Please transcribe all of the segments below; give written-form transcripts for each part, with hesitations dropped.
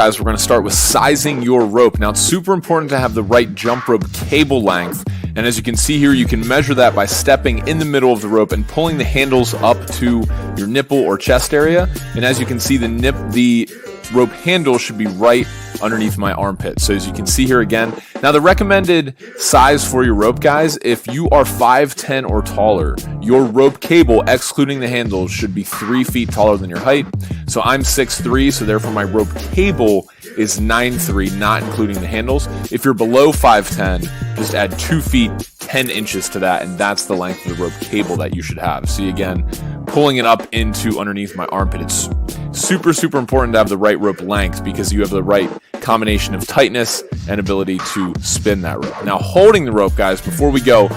guys, we're going to start with sizing your rope. Now, it's super important to have the right jump rope cable length. And as you can see here, you can measure that by stepping in the middle of the rope and pulling the handles up to your nipple or chest area. And as you can see, the rope handle should be right underneath my armpit. So as you can see here again, now the recommended size for your rope, guys, if you are 5'10" or taller, your rope cable, excluding the handles, should be 3 feet taller than your height. So I'm 6'3", so therefore my rope cable is 9'3", not including the handles. If you're below 5'10", just add 2 feet 10 inches to that, and that's the length of the rope cable that you should have. See, again, pulling it up into underneath my armpit. It's super, super important to have the right rope length because you have the right combination of tightness and ability to spin that rope. Now, holding the rope, guys, before we go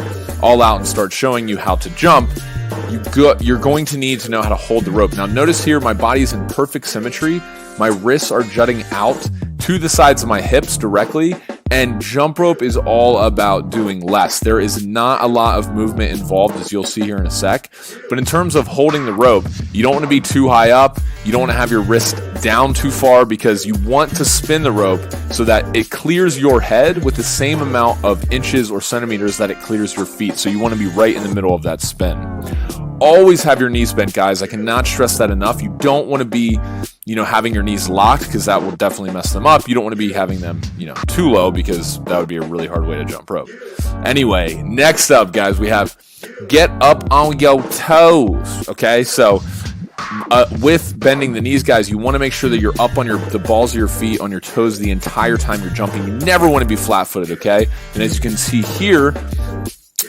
all out and start showing you how to jump, you're going to need to know how to hold the rope. Now, notice here my body's in perfect symmetry. My wrists are jutting out to the sides of my hips directly, and jump rope is all about doing less. There is not a lot of movement involved, as you'll see here in a sec. But in terms of holding the rope, you don't want to be too high up. You don't want to have your wrist down too far because you want to spin the rope so that it clears your head with the same amount of inches or centimeters that it clears your feet. So you want to be right in the middle of that spin. Always have your knees bent, guys. I cannot stress that enough. You don't want to be, having your knees locked because that will definitely mess them up. You don't want to be having them, too low because that would be a really hard way to jump rope. Anyway, next up, guys, we have get up on your toes. Okay, so with bending the knees, guys, you want to make sure that you're up on the balls of your feet, on your toes the entire time you're jumping. You never want to be flat-footed, okay? And as you can see here,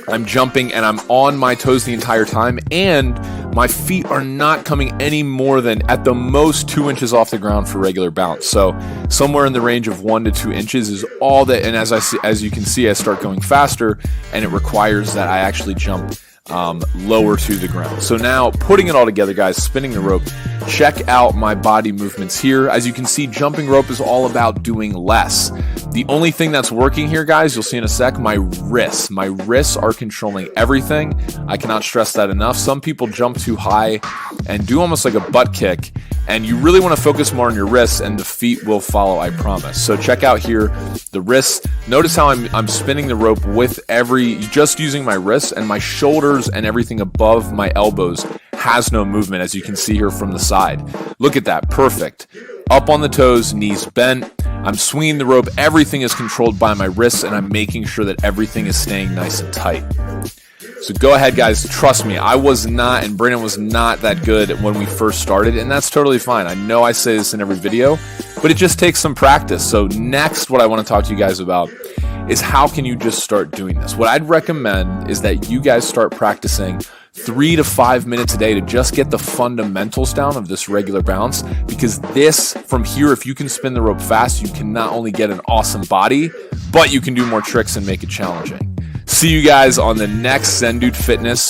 I'm jumping and I'm on my toes the entire time, and my feet are not coming any more than at the most 2 inches off the ground for regular bounce. So somewhere in the range of 1 to 2 inches is all that. And as you can see, I start going faster, and it requires that I actually jump lower to the ground. So now putting it all together, guys, spinning the rope, check out my body movements here. As you can see, jumping rope is all about doing less. The only thing that's working here, guys, you'll see in a sec, my wrists. My wrists are controlling everything. I cannot stress that enough. Some people jump too high and do almost like a butt kick, and you really want to focus more on your wrists, and the feet will follow, I promise. So check out here the wrists. Notice how I'm spinning the rope with just using my wrists, and my shoulders and everything above my elbows has no movement, as you can see here from the side. Look at that, perfect. Up on the toes, knees bent. I'm swinging the rope. Everything is controlled by my wrists, and I'm making sure that everything is staying nice and tight. So go ahead, guys. Trust me, I was not, and Brandon was not that good when we first started, and that's totally fine. I know I say this in every video, but it just takes some practice. So next, what I want to talk to you guys about is how can you just start doing this? What I'd recommend is that you guys start practicing 3 to 5 minutes a day to just get the fundamentals down of this regular bounce, because this, from here, if you can spin the rope fast, you can not only get an awesome body, but you can do more tricks and make it challenging. See you guys on the next Zen Dude Fitness